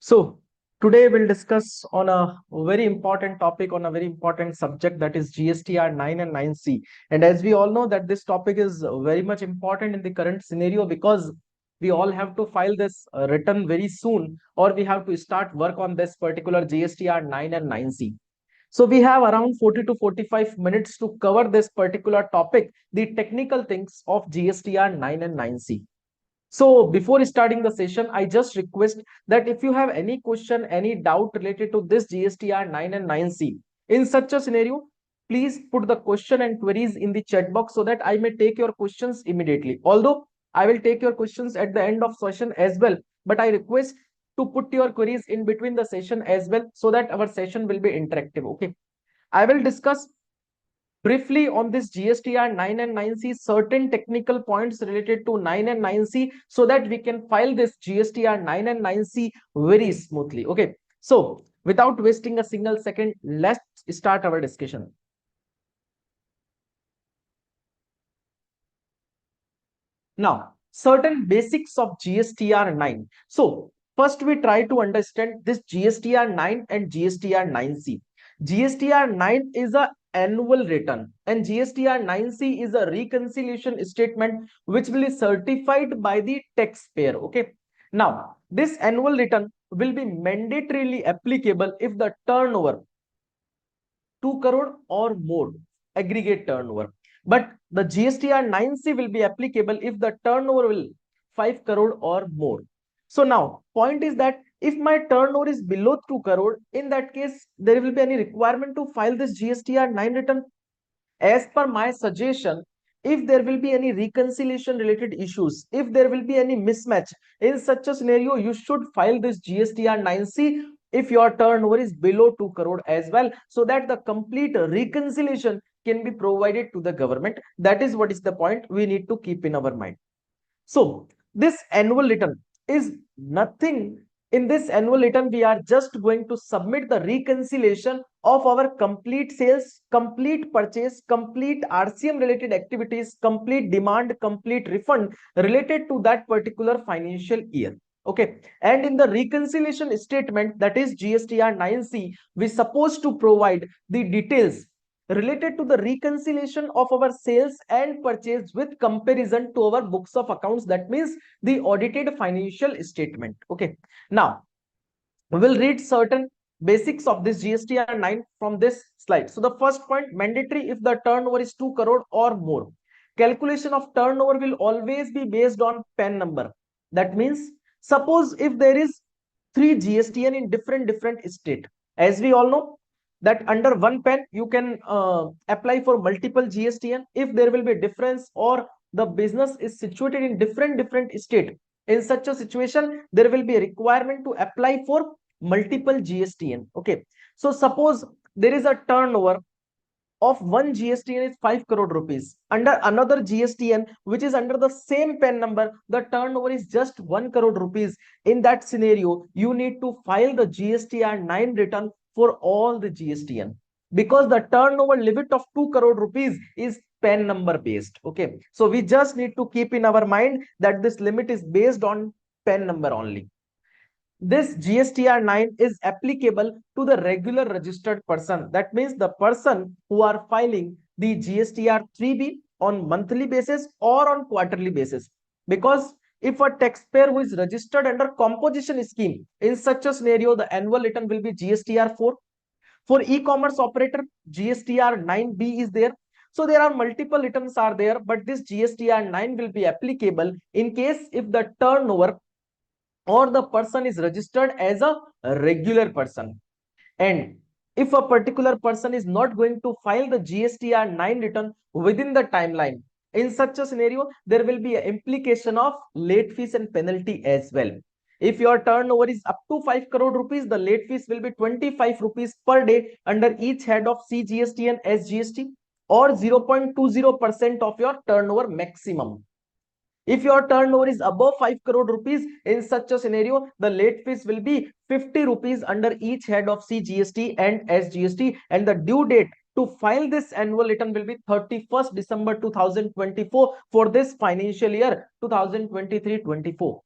So today we'll discuss on a very important topic on a very important subject, that is GSTR 9 and 9C. And as we all know that this topic is very much important in the current scenario because we all have to file this return very soon, or we have to start work on this particular GSTR 9 and 9C. So we have around 40 to 45 minutes to cover this particular topic, the technical things of GSTR 9 and 9C. So before starting the session, I just request that if you have any question, any doubt related to this GSTR 9 and 9C, in such a scenario, please put the question and queries in the chat box so that I may take your questions immediately. Although I will take your questions at the end of session as well, but I request to put your queries in between the session as well so that our session will be interactive. Okay. I will discuss briefly on this GSTR 9 and 9C, certain technical points related to 9 and 9C, so that we can file this GSTR 9 and 9C very smoothly. Okay, so without wasting a single second, let's start our discussion. Now, certain basics of GSTR 9. So first we try to understand this GSTR 9 and GSTR 9C. GSTR 9 is a annual return and GSTR 9C is a reconciliation statement which will be certified by the taxpayer. Okay. Now, this annual return will be mandatorily applicable if the turnover 2 crore or more aggregate turnover. But the GSTR 9C will be applicable if the turnover will 5 crore or more. So now, point is that if my turnover is below 2 crore, in that case, there will be any requirement to file this GSTR 9 return. As per my suggestion, if there will be any reconciliation related issues, if there will be any mismatch, in such a scenario, you should file this GSTR 9C if your turnover is below 2 crore as well, so that the complete reconciliation can be provided to the government. That is what is the point we need to keep in our mind. So this annual return is nothing. In this annual return, we are just going to submit the reconciliation of our complete sales, complete purchase, complete RCM related activities, complete demand, complete refund related to that particular financial year. Okay. And in the reconciliation statement, that is GSTR 9C, we supposed to provide the details related to the reconciliation of our sales and purchase with comparison to our books of accounts. That means the audited financial statement. Okay. Now, we will read certain basics of this GSTR 9 from this slide. So the first point, mandatory if the turnover is 2 crore or more. Calculation of turnover will always be based on PAN number. That means, suppose if there is 3 GSTN in different state, as we all know that under one PAN you can apply for multiple GSTN if there will be a difference or the business is situated in different state. In such a situation, there will be a requirement to apply for multiple GSTN. Okay. So suppose there is a turnover of one GSTN is 5 crore rupees. Under another GSTN, which is under the same PAN number, the turnover is just 1 crore rupees. In that scenario, you need to file the GSTR 9 return for all the GSTN, because the turnover limit of 2 crore rupees is PAN number based. Okay. So we just need to keep in our mind that this limit is based on PAN number only. This GSTR 9 is applicable to the regular registered person. That means the person who are filing the GSTR 3B on monthly basis or on quarterly basis. Because if a taxpayer who is registered under composition scheme, in such a scenario, the annual return will be GSTR 4. For e-commerce operator, GSTR 9B is there. So there are multiple returns are there, but this GSTR 9 will be applicable in case if the turnover or the person is registered as a regular person. And if a particular person is not going to file the GSTR 9 return within the timeline, in such a scenario, there will be an implication of late fees and penalty as well. If your turnover is up to 5 crore rupees, the late fees will be 25 rupees per day under each head of CGST and SGST, or 0.20% of your turnover maximum. If your turnover is above 5 crore rupees, in such a scenario, the late fees will be 50 rupees under each head of CGST and SGST, and the due date to file this annual return will be 31st December 2024 for this financial year 2023-24.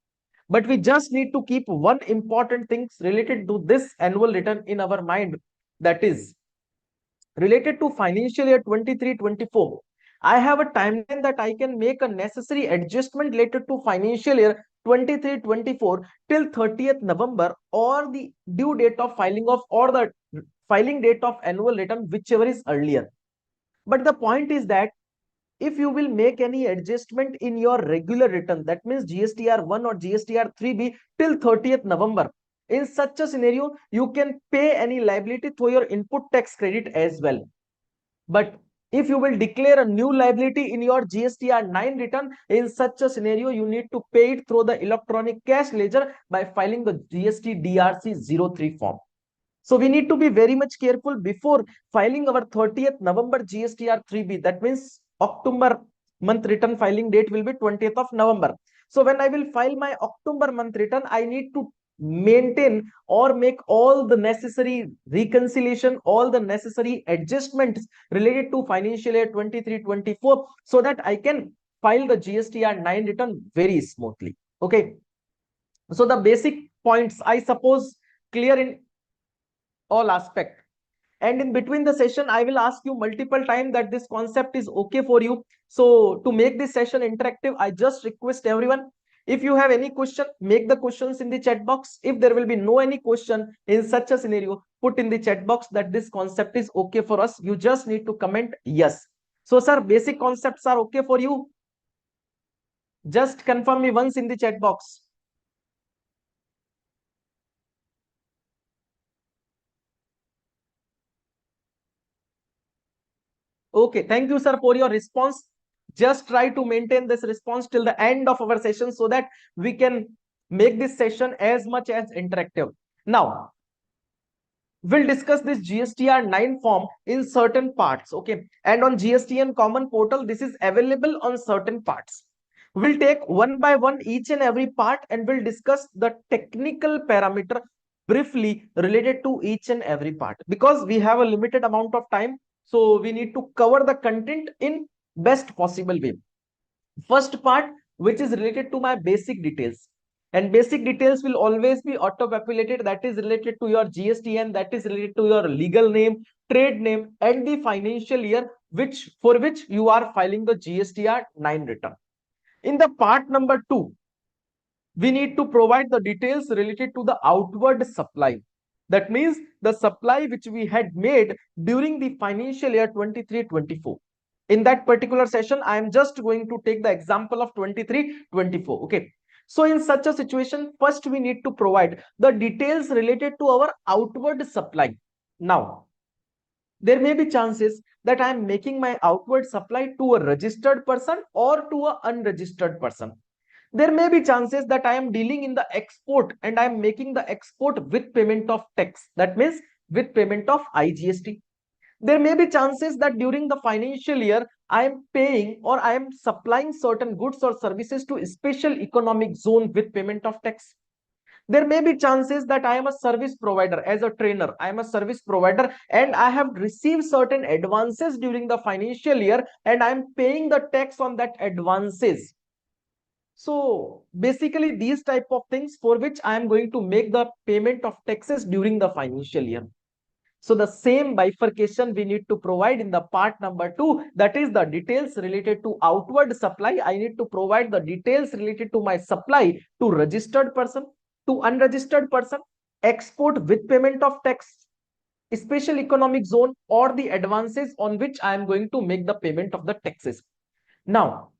But we just need to keep one important things related to this annual return in our mind, that is related to financial year 23-24. I have a timeline that I can make a necessary adjustment related to financial year 23-24 till 30th November, or the due date of filing of, or the filing date of annual return, whichever is earlier. But the point is that if you will make any adjustment in your regular return, that means GSTR-1 or GSTR-3B till 30th November, in such a scenario, you can pay any liability through your input tax credit as well. But if you will declare a new liability in your GSTR-9 return, in such a scenario, you need to pay it through the electronic cash ledger by filing the GST-DRC-03 form. So we need to be very much careful before filing our 30th November GSTR-3B. That means October month return filing date will be 20th of November. So when I will file my October month return, I need to maintain or make all the necessary reconciliation, all the necessary adjustments related to financial year 23-24, so that I can file the GSTR-9 return very smoothly. Okay. So the basic points, I suppose, clear in all aspect. And in between the session, I will ask you multiple times that this concept is okay for you. So to make this session interactive, I just request everyone, if you have any question, make the questions in the chat box. If there will be no any question in such a scenario, put in the chat box that this concept is okay for us. You just need to comment yes. So sir, basic concepts are okay for you? Just confirm me once in the chat box. Okay, thank you, sir, for your response. Just try to maintain this response till the end of our session so that we can make this session as much as interactive. Now, we'll discuss this GSTR-9 form in certain parts, okay? And on GSTN common portal, this is available on certain parts. We'll take one by one each and every part, and we'll discuss the technical parameter briefly related to each and every part, because we have a limited amount of time. So we need to cover the content in best possible way. First part, which is related to my basic details. And basic details will always be auto-populated. That is related to your GSTN, that is related to your legal name, trade name, and the financial year for which you are filing the GSTR-9 return. In the part number 2, we need to provide the details related to the outward supply. That means the supply which we had made during the financial year 23-24. In that particular session, I am just going to take the example of 23-24. Okay. So in such a situation, first we need to provide the details related to our outward supply. Now, there may be chances that I am making my outward supply to a registered person or to an unregistered person. There may be chances that I am dealing in the export and I am making the export with payment of tax. That means with payment of IGST. There may be chances that during the financial year, I am paying or I am supplying certain goods or services to a special economic zone with payment of tax. There may be chances that I am a service provider. As a trainer, I am a service provider and I have received certain advances during the financial year and I am paying the tax on that advances. So basically these type of things for which I am going to make the payment of taxes during the financial year. So the same bifurcation we need to provide in the part number 2, that is the details related to outward supply. I need to provide the details related to my supply to registered person, to unregistered person, export with payment of tax, special economic zone, or the advances on which I am going to make the payment of the taxes. Now,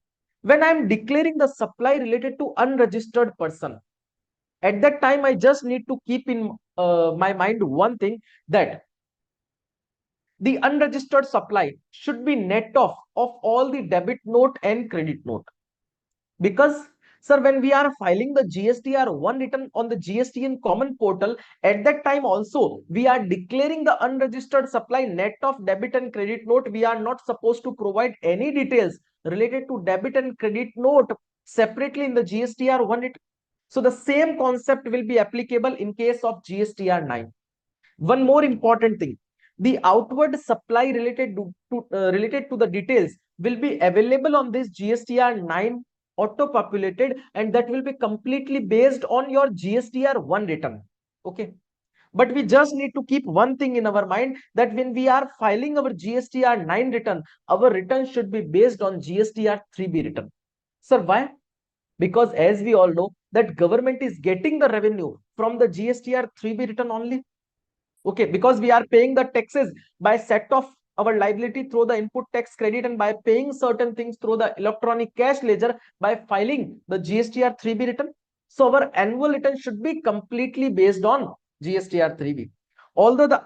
when I am declaring the supply related to unregistered person, at that time I just need to keep in my mind one thing, that the unregistered supply should be net off of all the debit note and credit note. Because, sir, when we are filing the GSTR-1 return on the GSTN common portal, at that time also we are declaring the unregistered supply net of debit and credit note. We are not supposed to provide any details related to debit and credit note separately in the GSTR-1 return. So the same concept will be applicable in case of GSTR-9. One more important thing, the outward supply related to the details will be available on this GSTR-9 auto populated, and that will be completely based on your GSTR-1 return. Okay. But we just need to keep one thing in our mind, that when we are filing our GSTR-9 return, our return should be based on GSTR-3B return. Sir, why? Because as we all know that government is getting the revenue from the GSTR-3B return only. Okay, because we are paying the taxes by set of our liability through the input tax credit, and by paying certain things through the electronic cash ledger by filing the GSTR-3B return. So our annual return should be completely based on GSTR-3B. Although the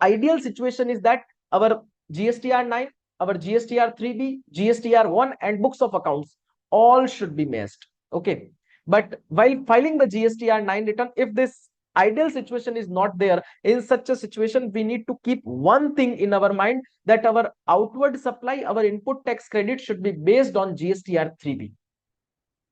ideal situation is that our GSTR-9, our GSTR-3B, GSTR-1 and books of accounts all should be matched. Okay. But while filing the GSTR-9 return, if this ideal situation is not there, in such a situation we need to keep one thing in our mind, that our outward supply, our input tax credit should be based on GSTR-3B.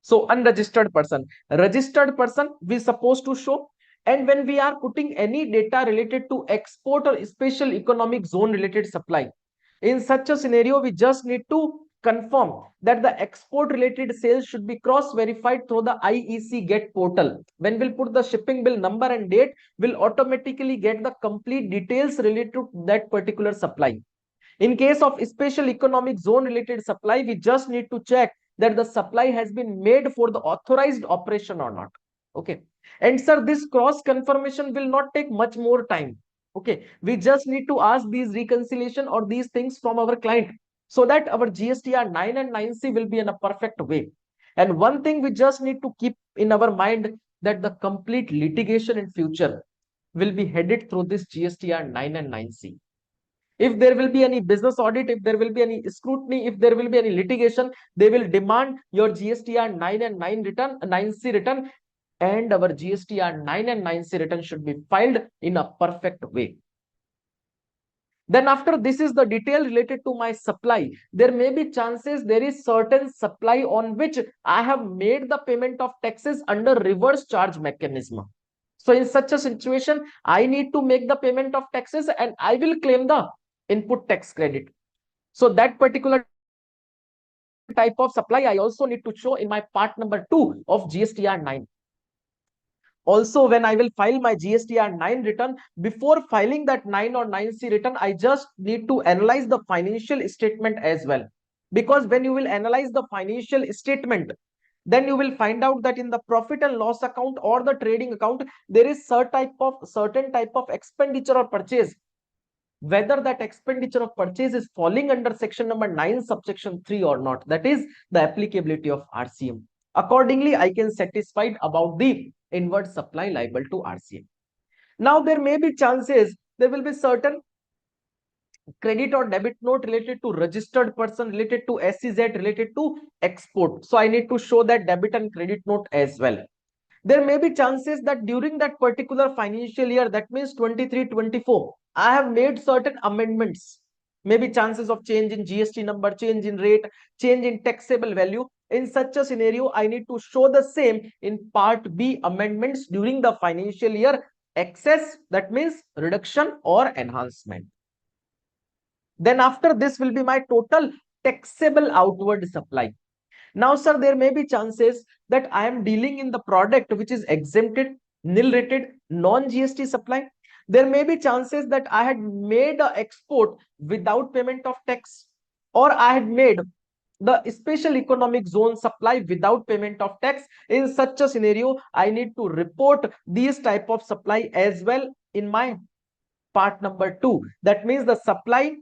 So unregistered person, registered person we supposed to show. And when we are putting any data related to export or special economic zone related supply, in such a scenario we just need to confirm that the export related sales should be cross verified through the IEC get portal. When we'll put the shipping bill number and date, we'll automatically get the complete details related to that particular supply. In case of special economic zone related supply, we just need to check that the supply has been made for the authorized operation or not. Okay. And sir, this cross confirmation will not take much more time. Okay. We just need to ask these reconciliation or these things from our client, so that our GSTR-9 and 9C will be in a perfect way. And one thing we just need to keep in our mind, that the complete litigation in future will be headed through this GSTR-9 and 9C. If there will be any business audit, if there will be any scrutiny, if there will be any litigation, they will demand your GSTR-9 and 9 return, 9C return, and our GSTR-9 and 9C return should be filed in a perfect way. Then after this is the detail related to my supply. There may be chances there is certain supply on which I have made the payment of taxes under reverse charge mechanism. So in such a situation, I need to make the payment of taxes and I will claim the input tax credit. So that particular type of supply I also need to show in my part number 2 of GSTR-9. Also, when I will file my GSTR-9 return, before filing that 9 or 9C return, I just need to analyze the financial statement as well. Because when you will analyze the financial statement, then you will find out that in the profit and loss account or the trading account, there is certain type of expenditure or purchase. Whether that expenditure of purchase is falling under section number 9 subsection 3 or not, that is the applicability of RCM. Accordingly, I can satisfied about the inward supply liable to RCM. Now there may be chances there will be certain credit or debit note related to registered person, related to SEZ, related to export. So I need to show that debit and credit note as well. There may be chances that during that particular financial year, that means 23-24, I have made certain amendments. Maybe chances of change in GST number, change in rate, change in taxable value. In such a scenario, I need to show the same in part B, amendments during the financial year, excess, that means reduction or enhancement. Then after this will be my total taxable outward supply. Now, sir, there may be chances that I am dealing in the product which is exempted, nil rated, non-GST supply. There may be chances that I had made an export without payment of tax, or I had made the special economic zone supply without payment of tax. In such a scenario, I need to report these type of supply as well in my part number 2. That means the supply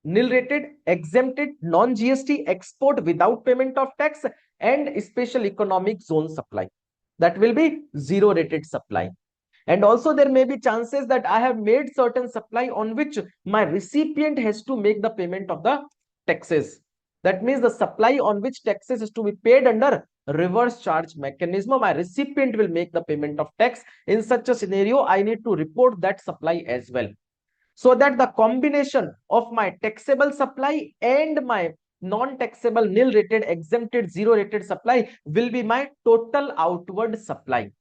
nil rated, exempted, non-GST, export without payment of tax, and special economic zone supply. That will be zero rated supply. And also there may be chances that I have made certain supply on which my recipient has to make the payment of the taxes. That means the supply on which taxes is to be paid under reverse charge mechanism. My recipient will make the payment of tax. In such a scenario, I need to report that supply as well, so that the combination of my taxable supply and my non-taxable nil rated, exempted, zero rated supply will be my total outward supply,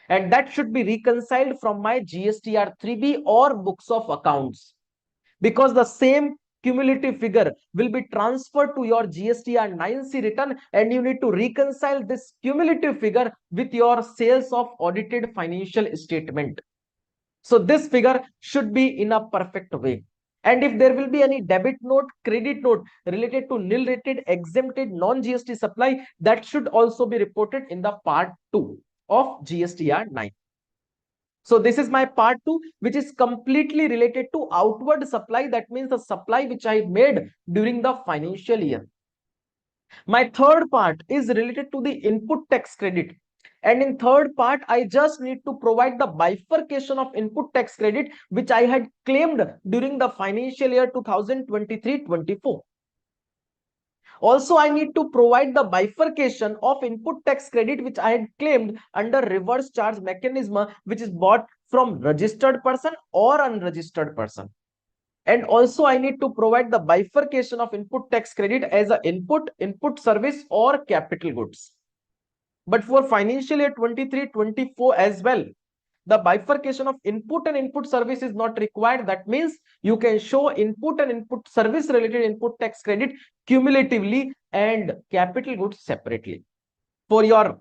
and that should be reconciled from my GSTR-3B or books of accounts, because the same cumulative figure will be transferred to your GSTR-9C return, and you need to reconcile this cumulative figure with your sales of audited financial statement. So this figure should be in a perfect way. And if there will be any debit note, credit note related to nil rated, exempted, non-GST supply, that should also be reported in the part 2 of GSTR-9. So this is my part 2, which is completely related to outward supply. That means the supply which I made during the financial year. My third part is related to the input tax credit. And in third part, I just need to provide the bifurcation of input tax credit, which I had claimed during the financial year 2023-24. Also, I need to provide the bifurcation of input tax credit, which I had claimed under reverse charge mechanism, which is bought from registered person or unregistered person. And also I need to provide the bifurcation of input tax credit as a input service or capital goods. But for financial year 23-24 as well, the bifurcation of input and input service is not required. That means you can show input and input service related input tax credit cumulatively and capital goods separately. For your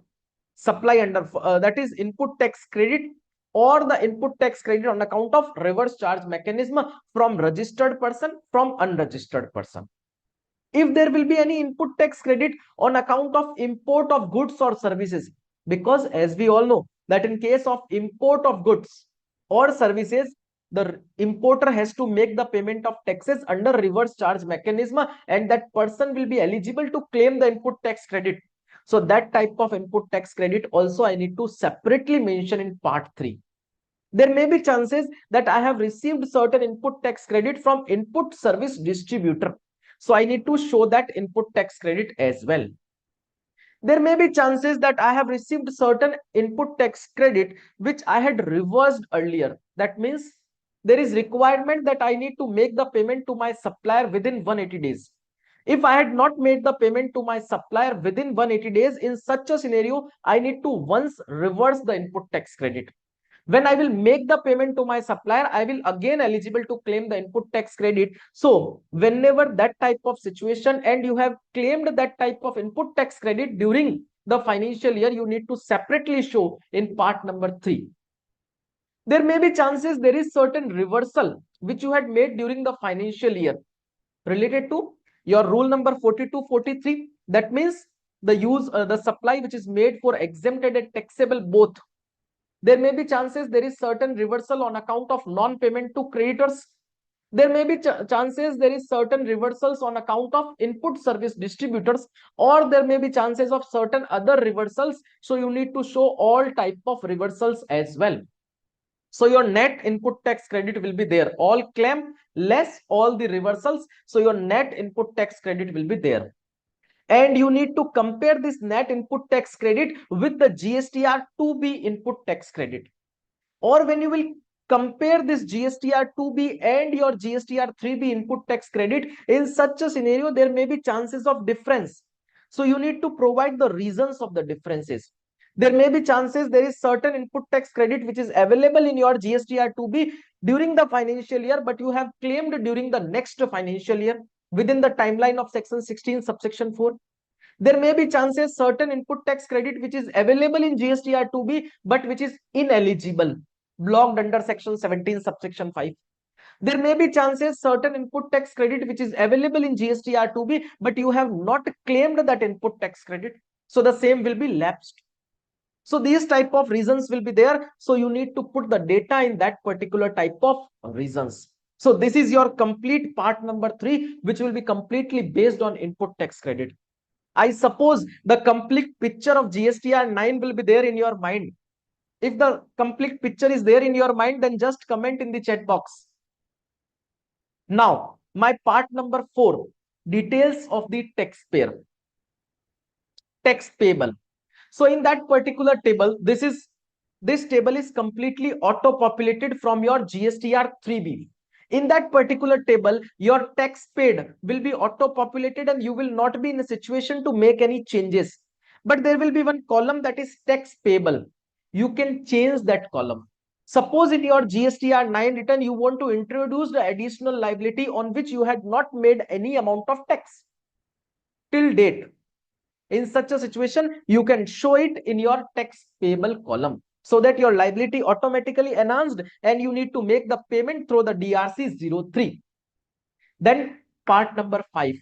supply under that is input tax credit or the input tax credit on account of reverse charge mechanism from registered person, from unregistered person. If there will be any input tax credit on account of import of goods or services, because as we all know that in case of import of goods or services, the importer has to make the payment of taxes under reverse charge mechanism, and that person will be eligible to claim the input tax credit. So that type of input tax credit also I need to separately mention in part 3. There may be chances that I have received certain input tax credit from input service distributor. So I need to show that input tax credit as well. There may be chances that I have received certain input tax credit which I had reversed earlier. That means there is requirement that I need to make the payment to my supplier within 180 days. If I had not made the payment to my supplier within 180 days, in such a scenario, I need to once reverse the input tax credit. When I will make the payment to my supplier, I will again eligible to claim the input tax credit. So whenever that type of situation and you have claimed that type of input tax credit during the financial year, you need to separately show in part number 3. There may be chances there is certain reversal which you had made during the financial year related to your rule number 42-43. That means the supply which is made for exempted and taxable both. There may be chances there is certain reversal on account of non-payment to creditors. There may be chances there is certain reversals on account of input service distributors, or there may be chances of certain other reversals. So you need to show all type of reversals as well. So your net input tax credit will be there. All claim less all the reversals. So your net input tax credit will be there. And you need to compare this net input tax credit with the GSTR-2B input tax credit. Or when you will compare this GSTR-2B and your GSTR-3B input tax credit, in such a scenario, there may be chances of difference. So you need to provide the reasons of the differences. There may be chances there is certain input tax credit which is available in your GSTR-2B during the financial year, but you have claimed during the next financial year within the timeline of section 16 subsection 4. There may be chances certain input tax credit which is available in GSTR-2B but which is ineligible, blocked under section 17 subsection 5. There may be chances certain input tax credit which is available in GSTR-2B but you have not claimed that input tax credit, so the same will be lapsed. So these type of reasons will be there. So you need to put the data in that particular type of reasons. So this is your complete part number 3, which will be completely based on input tax credit. I suppose the complete picture of GSTR-9 will be there in your mind. If the complete picture is there in your mind, then just comment in the chat box. Now, my part number 4, details of the taxpayer, tax payable. So in that particular table, this table is completely auto-populated from your GSTR-3B. In that particular table, your tax paid will be auto-populated and you will not be in a situation to make any changes. But there will be one column that is tax payable. You can change that column. Suppose in your GSTR-9 return, you want to introduce the additional liability on which you had not made any amount of tax till date. In such a situation, you can show it in your tax payable column so that your liability automatically enhanced and you need to make the payment through the DRC-03. Then part number 5,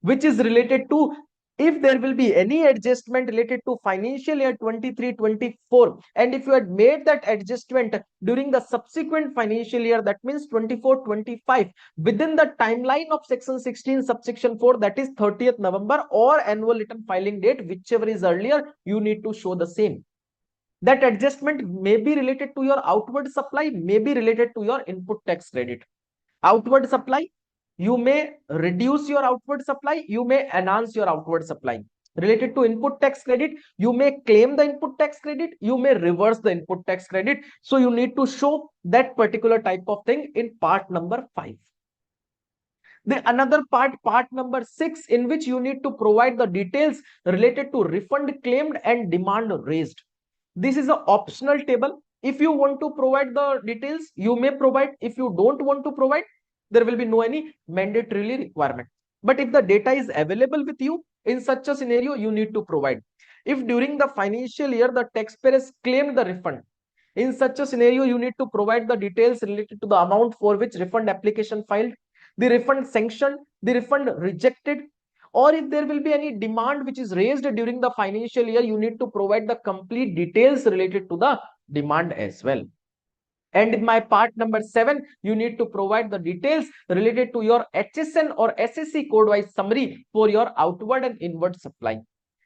which is related to if there will be any adjustment related to financial year 23-24, and if you had made that adjustment during the subsequent financial year, that means 24-25, within the timeline of section 16 subsection 4, that is 30th November or annual return filing date, whichever is earlier, you need to show the same. That adjustment may be related to your outward supply, may be related to your input tax credit. Outward supply, you may reduce your outward supply, you may enhance your outward supply. Related to input tax credit, you may claim the input tax credit, you may reverse the input tax credit. So you need to show that particular type of thing in part number 5. The another part number 6, in which you need to provide the details related to refund claimed and demand raised. This is an optional table. If you want to provide the details, you may provide. If you don't want to provide, there will be no any mandatorily requirement. But if the data is available with you, in such a scenario, you need to provide. If during the financial year, the taxpayer has claimed the refund, in such a scenario, you need to provide the details related to the amount for which refund application filed, the refund sanctioned, the refund rejected, or if there will be any demand which is raised during the financial year, you need to provide the complete details related to the demand as well. And in my part number 7, you need to provide the details related to your HSN or SSC code wise summary for your outward and inward supply.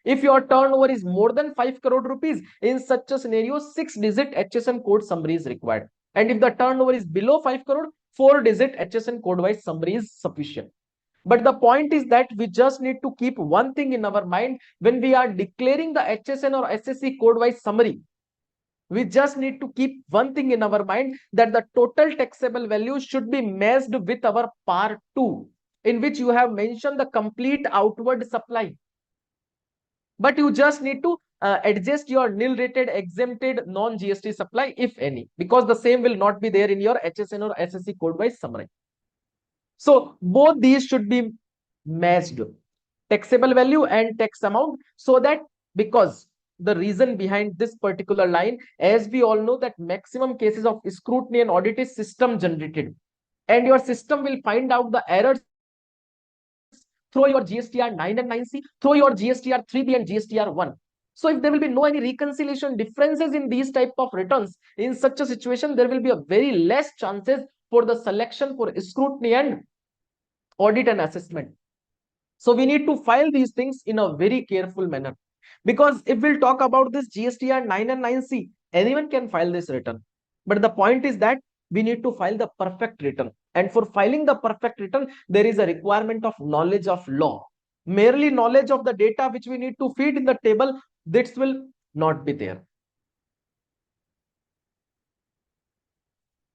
If your turnover is more than 5 crore rupees, in such a scenario, 6-digit HSN code summary is required. And if the turnover is below 5 crore, 4-digit HSN code wise summary is sufficient. But the point is that we just need to keep one thing in our mind when we are declaring the HSN or SSC code wise summary. We just need to keep one thing in our mind, that the total taxable value should be matched with our part 2, in which you have mentioned the complete outward supply. But you just need to adjust your nil rated, exempted, non-GST supply, if any, because the same will not be there in your HSN or SSC code wise summary. So both these should be matched, taxable value and tax amount, so that, because the reason behind this particular line, as we all know that maximum cases of scrutiny and audit is system generated, and your system will find out the errors through your GSTR-9 and 9C, through your GSTR-3B and GSTR-1. So if there will be no any reconciliation differences in these type of returns, in such a situation, there will be a very less chances for the selection for scrutiny and audit and assessment. So we need to file these things in a very careful manner, because if we'll talk about this GSTR-9 and 9C, anyone can file this return. But the point is that we need to file the perfect return. And for filing the perfect return, there is a requirement of knowledge of law. Merely knowledge of the data which we need to feed in the table, this will not be there.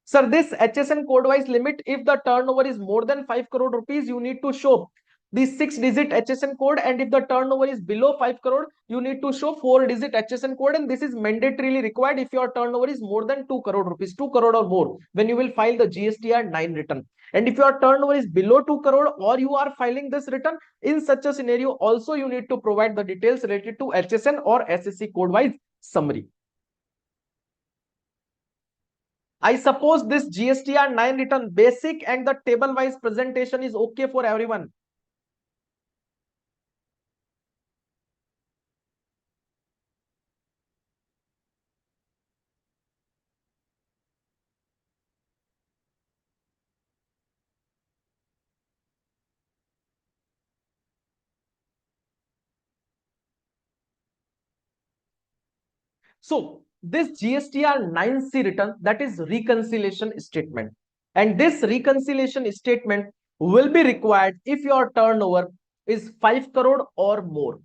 Sir, this HSN code wise limit, if the turnover is more than 5 crore rupees, you need to show the 6-digit HSN code, and if the turnover is below 5 crore, you need to show 4-digit HSN code, and this is mandatorily required if your turnover is more than 2 crore rupees, 2 crore or more, when you will file the GSTR-9 return. And if your turnover is below 2 crore or you are filing this return, in such a scenario, also you need to provide the details related to HSN or SSC code wise summary. I suppose this GSTR-9 return basic and the table wise presentation is okay for everyone. So this GSTR-9C return, that is reconciliation statement. And this reconciliation statement will be required if your turnover is 5 crore or more.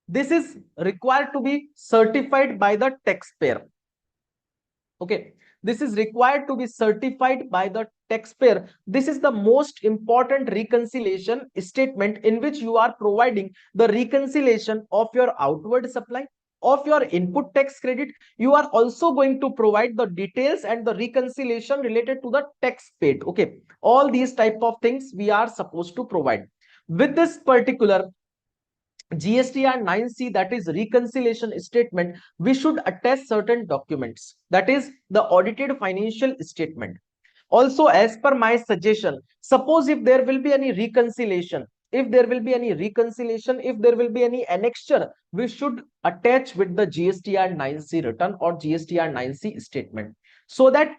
This is required to be certified by the taxpayer. Okay. This is required to be certified by the taxpayer. This is the most important reconciliation statement, in which you are providing the reconciliation of your outward supply, of your input tax credit, you are also going to provide the details and the reconciliation related to the tax paid. Okay, all these type of things we are supposed to provide. With this particular GSTR-9C, that is reconciliation statement, we should attach certain documents, that is the audited financial statement. Also, as per my suggestion, suppose if there will be any reconciliation, if there will be any reconciliation, if there will be any annexure, we should attach with the GSTR-9C return or GSTR-9C statement, so that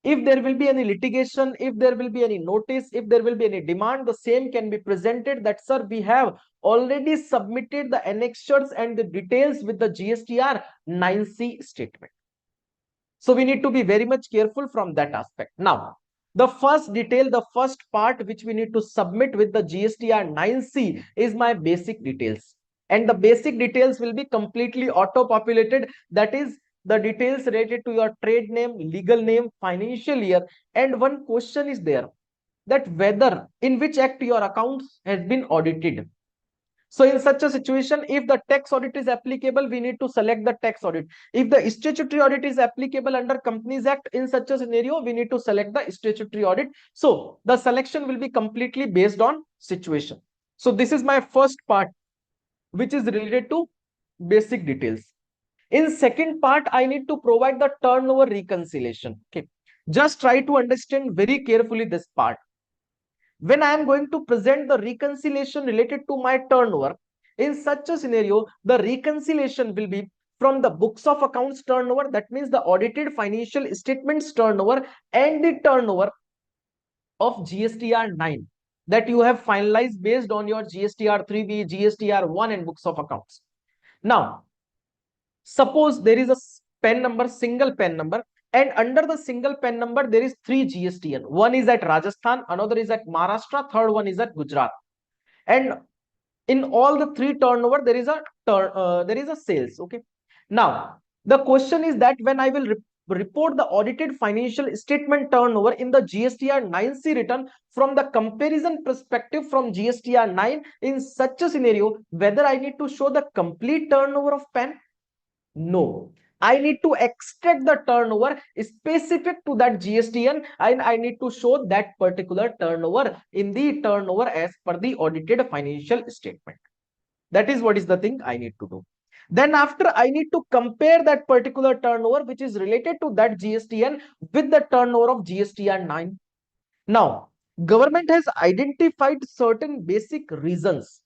if there will be any litigation, if there will be any notice, if there will be any demand, the same can be presented that, sir, we have already submitted the annexures and the details with the GSTR 9C statement. So we need to be very much careful from that aspect. Now, the first detail, the first part which we need to submit with the GSTR 9C is my basic details. And the basic details will be completely auto-populated. That is the details related to your trade name, legal name, financial year. And one question is there, that whether in which act your accounts has been audited. So in such a situation, if the tax audit is applicable, we need to select the tax audit. If the statutory audit is applicable under Companies Act, in such a scenario, we need to select the statutory audit. So the selection will be completely based on situation. So this is my first part, which is related to basic details. In second part, I need to provide the turnover reconciliation. Okay, just try to understand very carefully this part. When I am going to present the reconciliation related to my turnover, in such a scenario, the reconciliation will be from the books of accounts turnover, that means the audited financial statements turnover, and the turnover of GSTR-9 that you have finalized based on your GSTR-3B, GSTR-1 and books of accounts. Now, suppose there is a pen number, single pen number, and under the single pen number, there is 3 GSTN. One is at Rajasthan, another is at Maharashtra, third one is at Gujarat. And in all the 3 turnover, there is a sales. Okay. Now, the question is that when I will report the audited financial statement turnover in the GSTR 9C return from the comparison perspective from GSTR 9, in such a scenario, whether I need to show the complete turnover of pen? No, I need to extract the turnover specific to that GSTN, and I need to show that particular turnover in the turnover as per the audited financial statement. That is what is the thing I need to do. Then after, I need to compare that particular turnover which is related to that GSTN with the turnover of GSTR 9. Now, government has identified certain basic reasons,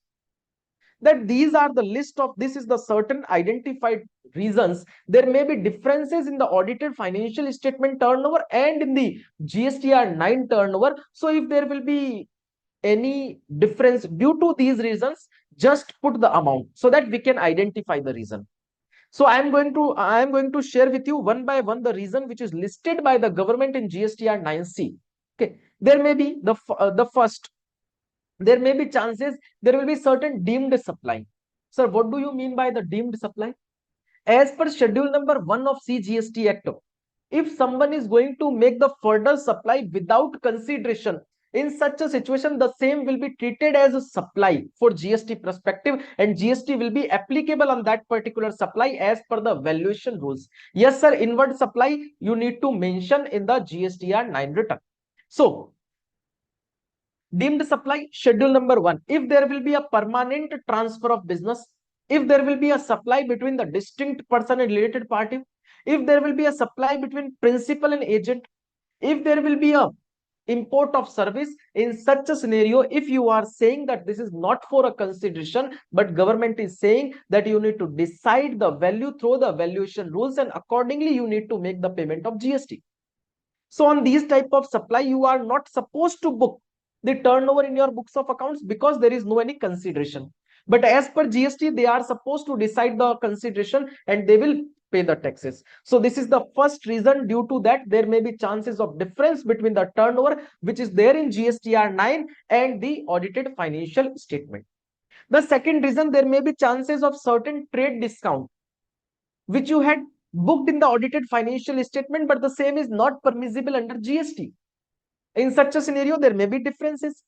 that these are the list of, this is the certain identified reasons there may be differences in the audited financial statement turnover and in the GSTR 9 turnover. So if there will be any difference due to these reasons, just put the amount so that we can identify the reason. So I am going to share with you one by one the reason which is listed by the government in GSTR 9C. Okay, there may be the first, there may be chances there will be certain deemed supply. Sir, what do you mean by the deemed supply? As per schedule number 1 of CGST Act, if someone is going to make the further supply without consideration, in such a situation, the same will be treated as a supply for GST perspective, and GST will be applicable on that particular supply as per the valuation rules. Yes, sir, inward supply you need to mention in the GSTR 9 return. So, deemed supply, schedule number 1. If there will be a permanent transfer of business, if there will be a supply between the distinct person and related party, if there will be a supply between principal and agent, if there will be a import of service, in such a scenario, if you are saying that this is not for a consideration, but government is saying that you need to decide the value through the valuation rules, and accordingly you need to make the payment of GST. So on these type of supply, you are not supposed to book the turnover in your books of accounts because there is no any consideration. But as per GST, they are supposed to decide the consideration and they will pay the taxes. So this is the first reason. Due to that, there may be chances of difference between the turnover which is there in GSTR 9 and the audited financial statement. The second reason, there may be chances of certain trade discount which you had booked in the audited financial statement, but the same is not permissible under GST. In such a scenario, there may be differences.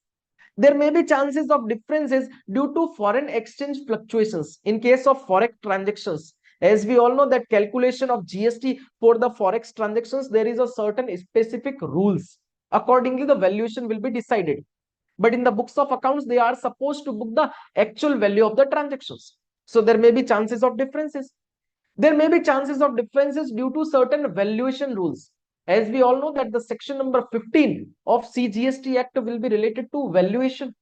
There may be chances of differences due to foreign exchange fluctuations in case of forex transactions. As we all know that calculation of GST for the forex transactions, there is a certain specific rules. Accordingly, the valuation will be decided. But in the books of accounts, they are supposed to book the actual value of the transactions. So there may be chances of differences. There may be chances of differences due to certain valuation rules. As we all know that the section number 15 of CGST Act will be related to valuation.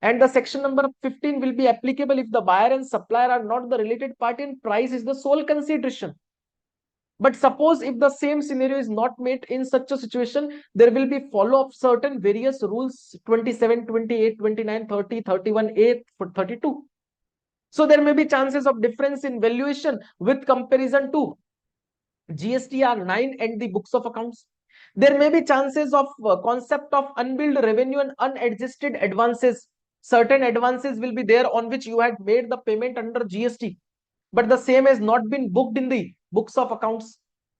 And the section number 15 will be applicable if the buyer and supplier are not the related party and price is the sole consideration. But suppose if the same scenario is not met, in such a situation, there will be follow of certain various rules 27, 28, 29, 30, 31A, 32. So there may be chances of difference in valuation with comparison to GSTR-9 and the books of accounts. There may be chances of concept of unbilled revenue and unadjusted advances. Certain advances will be there on which you had made the payment under GST, but the same has not been booked in the books of accounts.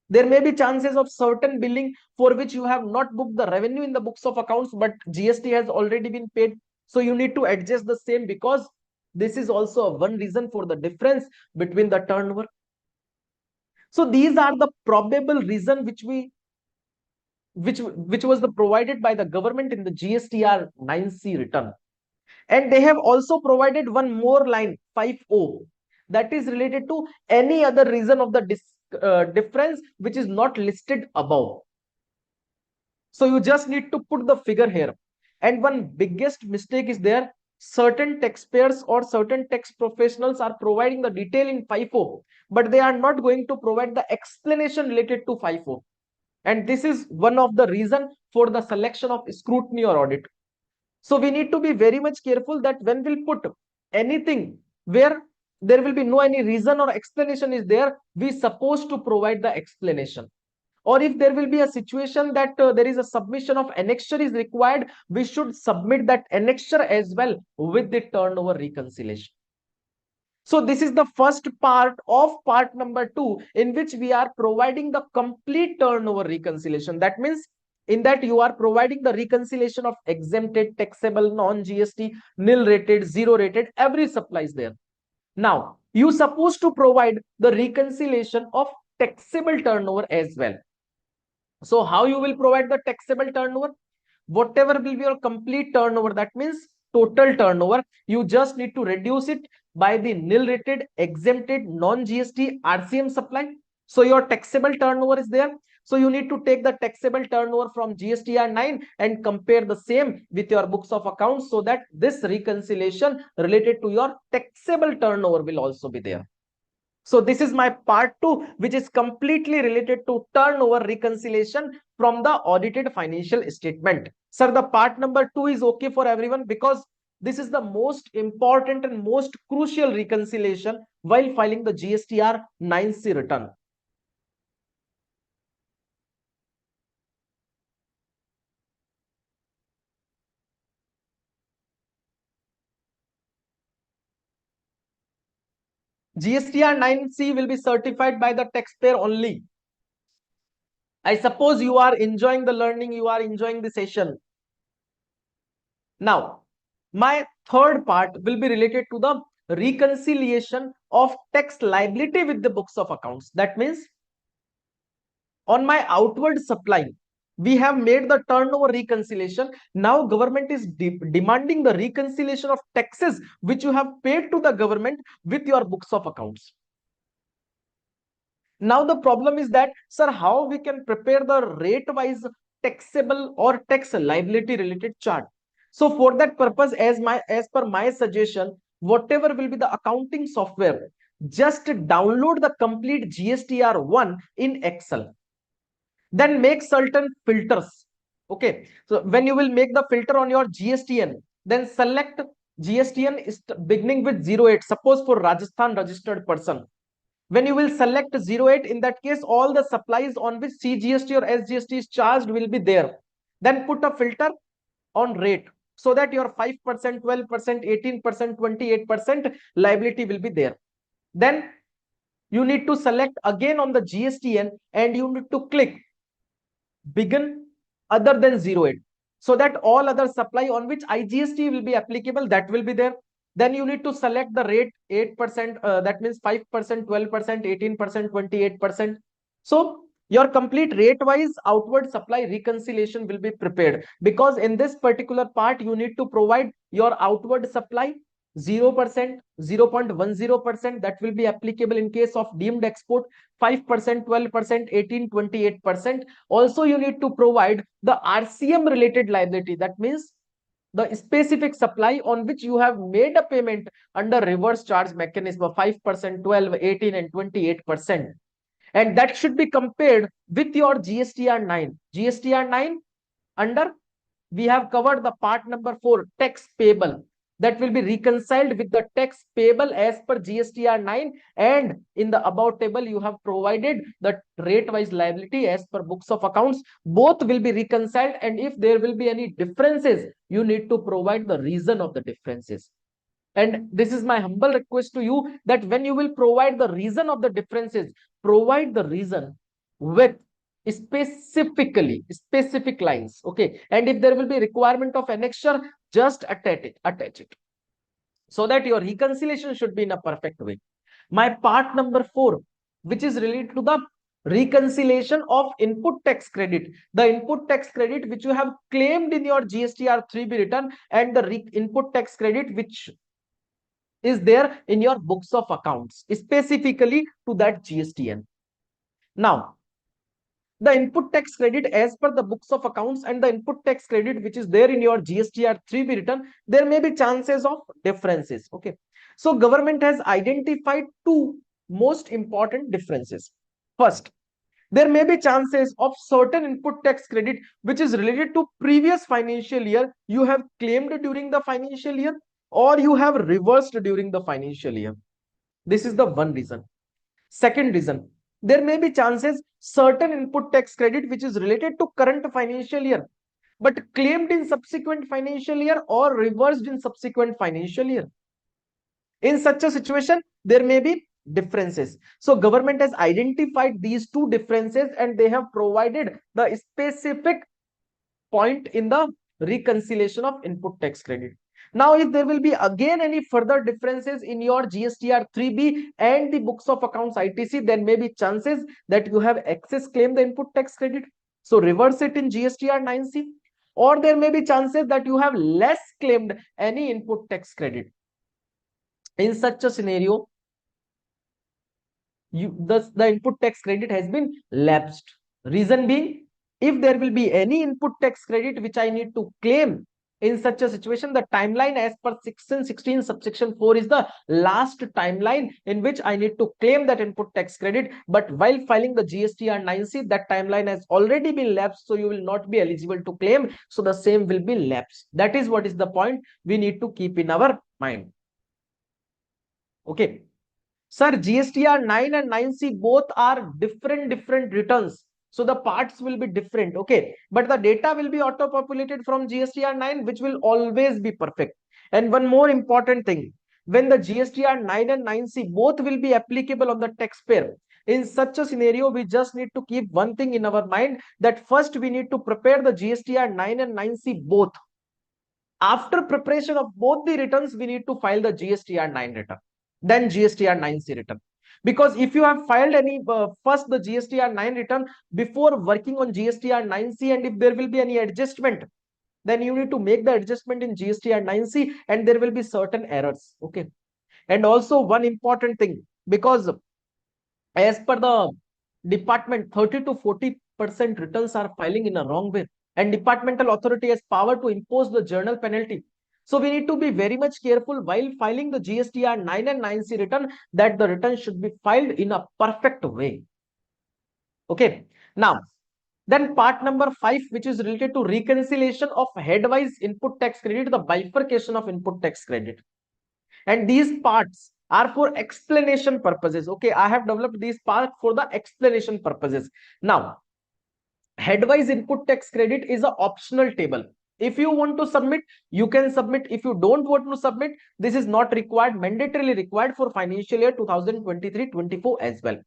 There may be chances of certain billing for which you have not booked the revenue in the books of accounts, but GST has already been paid. So you need to adjust the same, because this is also one reason for the difference between the turnover. So these are the probable reason which was the provided by the government in the GSTR 9C return. And they have also provided one more line 50, that is related to any other reason of the difference which is not listed above. So you just need to put the figure here. And one biggest mistake is there. Certain taxpayers or certain tax professionals are providing the detail in 50, but they are not going to provide the explanation related to 50. And this is one of the reason for the selection of scrutiny or audit. So we need to be very much careful that when we'll put anything where there will be no any reason or explanation is there, we supposed to provide the explanation. Or if there will be a situation that there is a submission of annexure is required, we should submit that annexure as well with the turnover reconciliation. So this is the first part of part number 2, in which we are providing the complete turnover reconciliation. That means in that you are providing the reconciliation of exempted, taxable, non-GST, nil rated, zero rated, every supply is there. Now you supposed to provide the reconciliation of taxable turnover as well. So how you will provide the taxable turnover? Whatever will be your complete turnover, that means total turnover, you just need to reduce it by the nil rated, exempted, non-GST, RCM supply. So your taxable turnover is there. So you need to take the taxable turnover from GSTR-9 and compare the same with your books of accounts, so that this reconciliation related to your taxable turnover will also be there. So this is my part 2, which is completely related to turnover reconciliation from the audited financial statement. Sir, the part number 2 is okay for everyone, because this is the most important and most crucial reconciliation while filing the GSTR 9C return. GSTR 9C will be certified by the taxpayer only. I suppose you are enjoying the learning, you are enjoying the session. Now, my third part will be related to the reconciliation of tax liability with the books of accounts. That means on my outward supply, we have made the turnover reconciliation. Now government is demanding the reconciliation of taxes which you have paid to the government with your books of accounts. Now the problem is that, sir, how we can prepare the rate wise taxable or tax liability related chart? So for that purpose, as per my suggestion, whatever will be the accounting software, just download the complete GSTR-1 in Excel. Then make certain filters. Okay, so when you will make the filter on your GSTN, then select GSTN is beginning with 08. Suppose for Rajasthan registered person, when you will select 08, in that case all the supplies on which CGST or SGST is charged will be there. Then put a filter on rate, so that your 5%, 12%, 18%, 28% liability will be there. Then you need to select again on the GSTN and you need to click begin other than 08, so that all other supply on which IGST will be applicable, that will be there. Then you need to select the rate 8%, that means 5%, 12%, 18%, 28%. So your complete rate wise outward supply reconciliation will be prepared, because in this particular part you need to provide your outward supply 0%, 0.10%, that will be applicable in case of deemed export, 5%, 12%, 18, 28%. Also you need to provide the RCM related liability, that means the specific supply on which you have made a payment under reverse charge mechanism of 5%, 12, 18 and 28%. And that should be compared with your GSTR-9. GSTR-9 under, we have covered the part number 4, tax payable. That will be reconciled with the tax payable as per GSTR-9, and in the above table you have provided the rate wise liability as per books of accounts. Both will be reconciled, and if there will be any differences, you need to provide the reason of the differences. And this is my humble request to you, that when you will provide the reason of the differences, provide the reason with specific lines. Okay. And if there will be requirement of annexure, just attach it, so that your reconciliation should be in a perfect way. My part number 4, which is related to the reconciliation of input tax credit, the input tax credit which you have claimed in your GSTR-3B return, and the input tax credit which is there in your books of accounts, specifically to that GSTN. Now, the input tax credit as per the books of accounts and the input tax credit which is there in your GSTR-3B return, there may be chances of differences. Okay. So government has identified two most important differences. First, there may be chances of certain input tax credit which is related to previous financial year you have claimed during the financial year, or you have reversed during the financial year. This is the one reason. Second reason, there may be chances certain input tax credit which is related to current financial year but claimed in subsequent financial year or reversed in subsequent financial year. In such a situation, there may be differences. So government has identified these two differences and they have provided the specific point in the reconciliation of input tax credit. Now, if there will be again any further differences in your GSTR-3B and the books of accounts ITC, then may be chances that you have excess claim the input tax credit. So reverse it in GSTR-9C. Or there may be chances that you have less claimed any input tax credit. In such a scenario, the input tax credit has been lapsed. Reason being, if there will be any input tax credit which I need to claim in such a situation, the timeline as per section 16 subsection 4 is the last timeline in which I need to claim that input tax credit. But while filing the GSTR-9C, that timeline has already been lapsed, so you will not be eligible to claim. So the same will be lapsed. That is what is the point we need to keep in our mind. Okay. Sir, GSTR-9 and 9C both are different returns. So the parts will be different. Okay. But the data will be auto-populated from GSTR-9, which will always be perfect. And one more important thing, when the GSTR-9 and 9C both will be applicable on the taxpayer, in such a scenario, we just need to keep one thing in our mind, that first we need to prepare the GSTR-9 and 9C both. After preparation of both the returns, we need to file the GSTR-9 return, then GSTR-9C return. Because if you have filed any first the GSTR-9 return before working on GSTR-9C, and if there will be any adjustment, then you need to make the adjustment in GSTR-9C and there will be certain errors. Okay. And also one important thing, because as per the department, 30 to 40% returns are filing in a wrong way, and departmental authority has power to impose the journal penalty. So we need to be very much careful while filing the GSTR-9 and 9C return, that the return should be filed in a perfect way. Okay. Now, then part number 5, which is related to reconciliation of headwise input tax credit, the bifurcation of input tax credit. And these parts are for explanation purposes. Okay, I have developed these parts for the explanation purposes. Now, headwise input tax credit is an optional table. If you want to submit, you can submit. If you don't want to submit, this is not required, mandatorily required for financial year 2023-24 as well.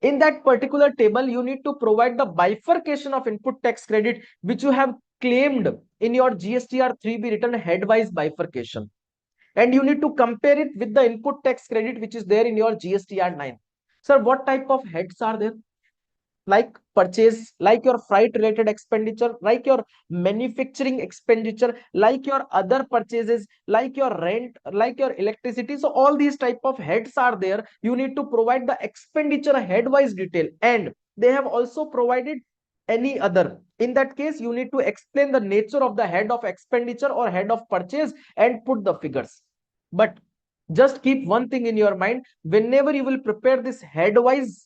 In that particular table, you need to provide the bifurcation of input tax credit which you have claimed in your GSTR-3B return, headwise bifurcation. and you need to compare it with the input tax credit which is there in your GSTR-9. Sir, what type of heads are there? Like purchase, like your freight related expenditure, like your manufacturing expenditure, like your other purchases, like your rent, like your electricity. So all these type of heads are there. You need to provide the expenditure headwise detail, and they have also provided any other. In that case, you need to explain the nature of the head of expenditure or head of purchase and put the figures. But just keep one thing in your mind: whenever you will prepare this headwise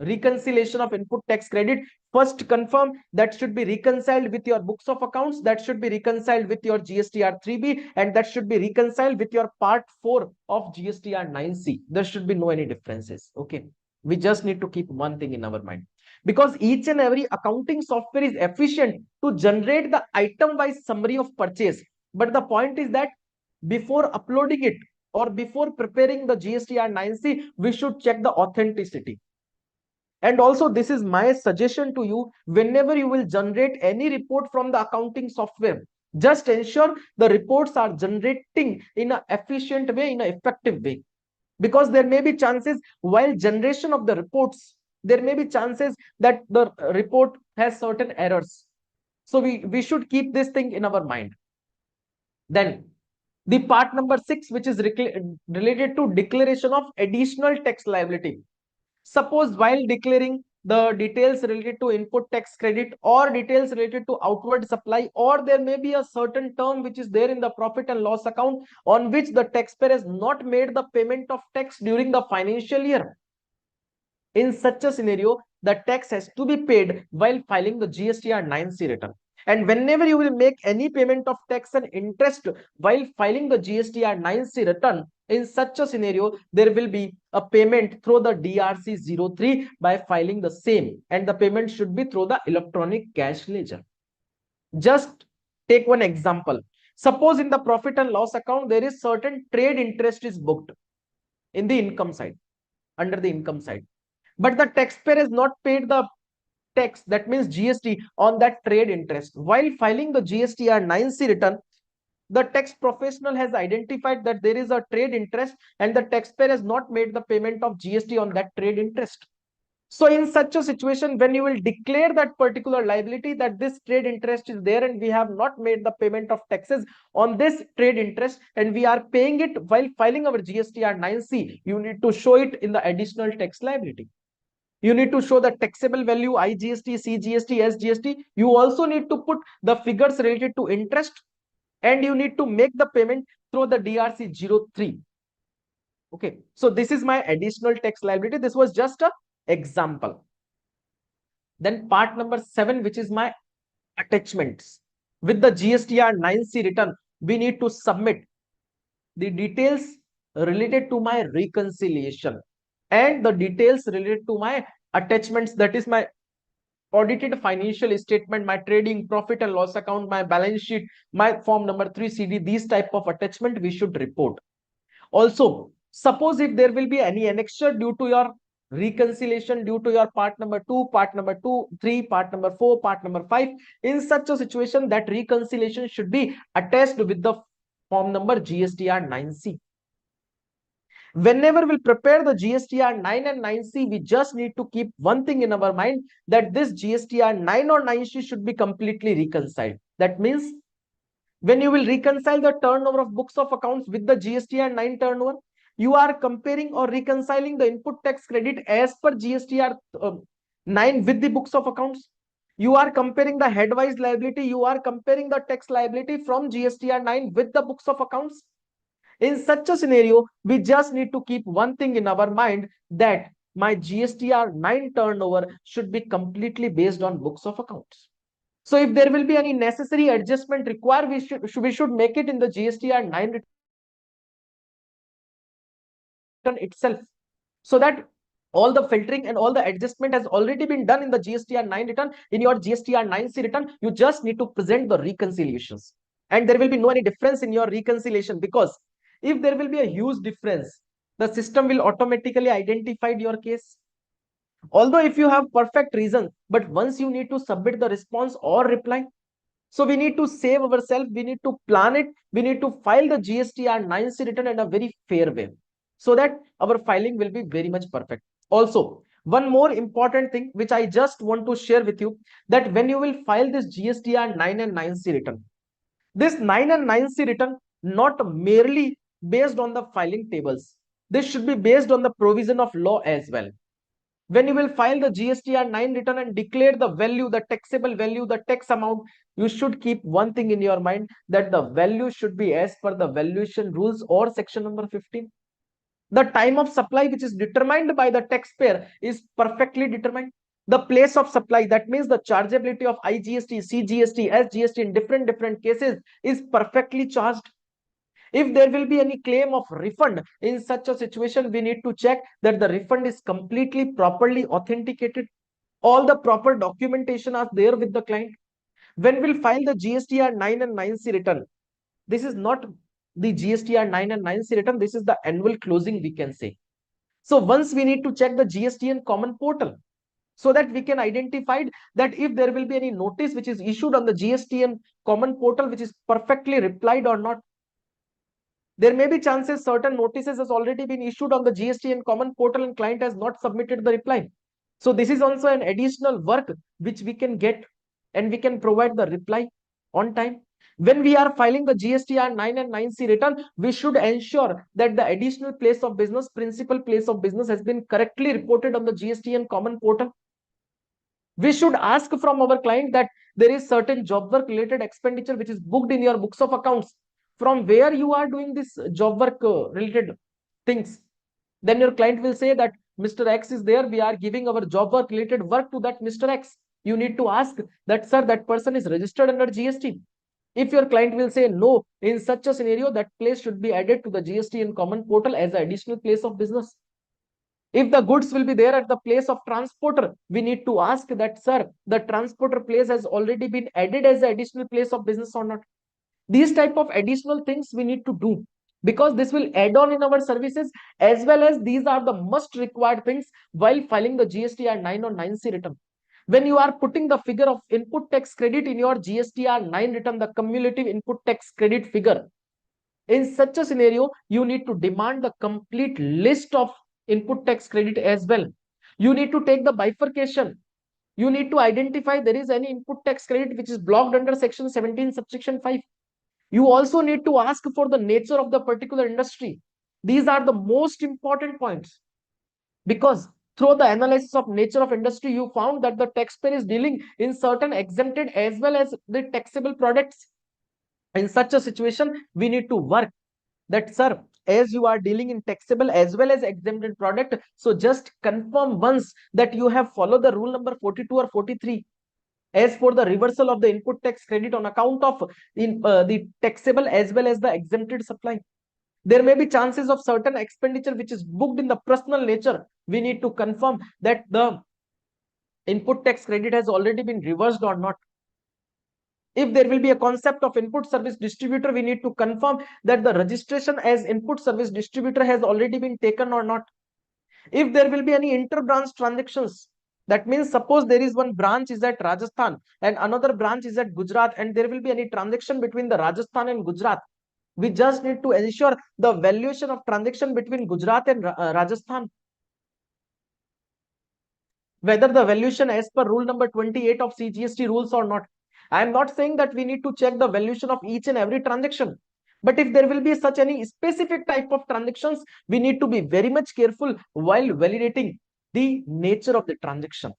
reconciliation of input tax credit, first confirm that should be reconciled with your books of accounts, that should be reconciled with your GSTR-3B, and that should be reconciled with your part 4 of GSTR-9C. There should be no any differences. Okay, we just need to keep one thing in our mind, because each and every accounting software is efficient to generate the item wise summary of purchase. But the point is that before uploading it or before preparing the GSTR-9C, we should check the authenticity. And also, this is my suggestion to you: whenever you will generate any report from the accounting software, just ensure the reports are generating in an efficient way, in an effective way. Because there may be chances while generation of the reports, there may be chances that the report has certain errors. So we should keep this thing in our mind. Then the part number 6, which is related to declaration of additional tax liability. Suppose while declaring the details related to input tax credit or details related to outward supply, or there may be a certain term which is there in the profit and loss account on which the taxpayer has not made the payment of tax during the financial year. In such a scenario, the tax has to be paid while filing the GSTR-9C return. And whenever you will make any payment of tax and interest while filing the GSTR-9C return, in such a scenario, there will be a payment through the DRC-03 by filing the same, and the payment should be through the electronic cash ledger. Just take one example. Suppose in the profit and loss account, there is certain trade interest is booked in the income side, under the income side. But the taxpayer has not paid the tax, that means GST, on that trade interest. While filing the GSTR-9C return, the tax professional has identified that there is a trade interest and the taxpayer has not made the payment of GST on that trade interest. So in such a situation, when you will declare that particular liability, that this trade interest is there and we have not made the payment of taxes on this trade interest and we are paying it while filing our GSTR-9C, you need to show it in the additional tax liability. You need to show the taxable value, IGST, CGST, SGST. You also need to put the figures related to interest, and you need to make the payment through the DRC-03. Okay, so this is my additional tax liability. This was just an example. Then part number 7, which is my attachments. With the GSTR-9C return, we need to submit the details related to my reconciliation and the details related to my attachments, that is my audited financial statement, my trading profit and loss account, my balance sheet, my form number 3 CD. These type of attachment we should report. Also, suppose if there will be any annexure due to your reconciliation, due to your part number 2, part number 2, 3, part number 4, part number 5, in such a situation, that reconciliation should be attached with the form number GSTR-9C. Whenever we prepare the GSTR-9 and 9C, we just need to keep one thing in our mind, that this GSTR-9 or 9C should be completely reconciled. That means when you will reconcile the turnover of books of accounts with the GSTR-9 turnover, you are comparing or reconciling the input tax credit as per GSTR-9 with the books of accounts. You are comparing the headwise liability, you are comparing the tax liability from GSTR-9 with the books of accounts. In such a scenario, we just need to keep one thing in our mind, that my GSTR-9 turnover should be completely based on books of accounts. So if there will be any necessary adjustment required, we should make it in the GSTR-9 return itself, so that all the filtering and all the adjustment has already been done in the GSTR-9 return. In your GSTR-9C return, you just need to present the reconciliations, and there will be no any difference in your reconciliation, because if there will be a huge difference, the system will automatically identify your case. Although if you have perfect reason, but once you need to submit the response or reply, So we need to save ourselves, we need to plan it, we need to file the GSTR-9C return in a very fair way so that our filing will be very much perfect. Also, one more important thing which I just want to share with you, that when you will file this GSTR-9 and 9C return, this 9 and 9C return not merely based on the filing tables. This should be based on the provision of law as well. When you will file the GSTR-9 return and declare the value, the taxable value, the tax amount, you should keep one thing in your mind, that the value should be as per the valuation rules or section number 15. The time of supply which is determined by the taxpayer is perfectly determined. The place of supply, that means the chargeability of IGST, CGST, SGST in different cases is perfectly charged. If there will be any claim of refund in such a situation, we need to check that the refund is completely properly authenticated. All the proper documentation are there with the client. When we'll file the GSTR-9 and 9C return, this is not the GSTR-9 and 9C return, this is the annual closing, we can say. So once we need to check the GSTN common portal, so that we can identify that if there will be any notice which is issued on the GSTN common portal which is perfectly replied or not. There may be chances certain notices has already been issued on the GSTN common portal and client has not submitted the reply. So this is also an additional work which we can get, and we can provide the reply on time. When we are filing the GSTR-9 and 9C return, we should ensure that the additional place of business, principal place of business, has been correctly reported on the GSTN common portal. We should ask from our client that there is certain job work related expenditure which is booked in your books of accounts, from where you are doing this job work related things. Then your client will say that Mr. X is there, we are giving our job work related work to that Mr. X. You need to ask that, sir, that person is registered under GST. If your client will say no, in such a scenario, that place should be added to the GST and common portal as an additional place of business. If the goods will be there at the place of transporter, we need to ask that, sir, the transporter place has already been added as an additional place of business or not. These type of additional things we need to do, because this will add on in our services, as well as these are the must required things while filing the GSTR-9 or 9C return. When you are putting the figure of input tax credit in your GSTR-9 return, the cumulative input tax credit figure, in such a scenario, you need to demand the complete list of input tax credit as well. You need to take the bifurcation. You need to identify there is any input tax credit which is blocked under section 17 subsection 5. You also need to ask for the nature of the particular industry. These are the most important points, because through the analysis of nature of industry, you found that the taxpayer is dealing in certain exempted as well as the taxable products. In such a situation, we need to work that, sir, as you are dealing in taxable as well as exempted product, so just confirm once that you have followed the rule number 42 or 43 as for the reversal of the input tax credit on account of the taxable as well as the exempted supply. There may be chances of certain expenditure which is booked in the personal nature. We need to confirm that the input tax credit has already been reversed or not. If there will be a concept of input service distributor, we need to confirm that the registration as input service distributor has already been taken or not. If there will be any inter-branch transactions, that means suppose there is one branch is at Rajasthan and another branch is at Gujarat, and there will be any transaction between the Rajasthan and Gujarat, we just need to ensure the valuation of transaction between Gujarat and Rajasthan, whether the valuation as per rule number 28 of CGST rules or not. I am not saying that we need to check the valuation of each and every transaction, but if there will be such any specific type of transactions, we need to be very much careful while validating the nature of the transaction,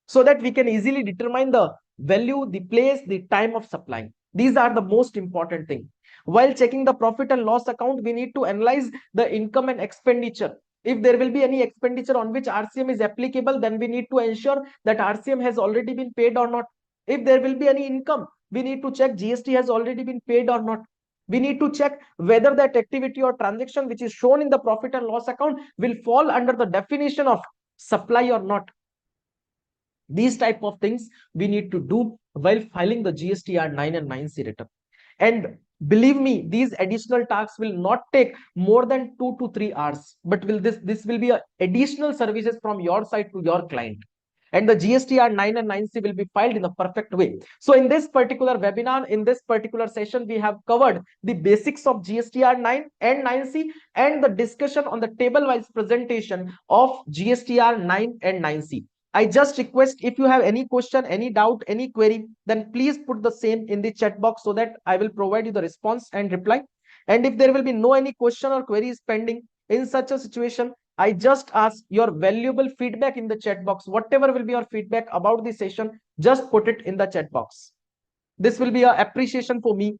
so that we can easily determine the value, the place, the time of supplying. These are the most important thing. While checking the profit and loss account, we need to analyze the income and expenditure. If there will be any expenditure on which RCM is applicable, then we need to ensure that RCM has already been paid or not. If there will be any income, we need to check GST has already been paid or not. We need to check whether that activity or transaction which is shown in the profit and loss account will fall under the definition of supply or not. These type of things we need to do while filing the GSTR-9 and 9C return. And believe me, these additional tasks will not take more than 2 to 3 hours, but this will be a additional services from your side to your client. and the GSTR 9 and 9C will be filed in a perfect way. So in this particular webinar, in this particular session, we have covered the basics of GSTR 9 and 9C and the discussion on the table-wise presentation of GSTR 9 and 9C. I just request, if you have any question, any doubt, any query, then please put the same in the chat box so that I will provide you the response and reply. And if there will be no any question or queries pending, in such a situation, I just ask your valuable feedback in the chat box. Whatever will be your feedback about the session, just put it in the chat box. This will be an appreciation for me.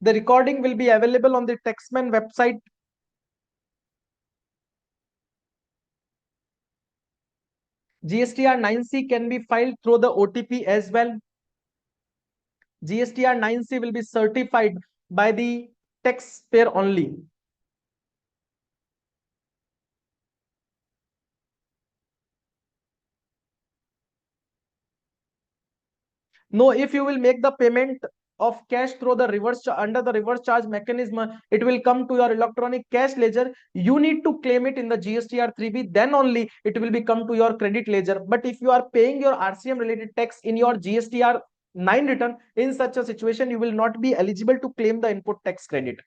The recording will be available on the Taxmann website. GSTR 9C can be filed through the OTP as well. GSTR 9C will be certified by the taxpayer only. No, if you will make the payment of cash through the under the reverse charge mechanism, it will come to your electronic cash ledger. You need to claim it in the GSTR 3B, then only it will be come to your credit ledger. But if you are paying your RCM related tax in your GSTR 9 return, in such a situation, you will not be eligible to claim the input tax credit.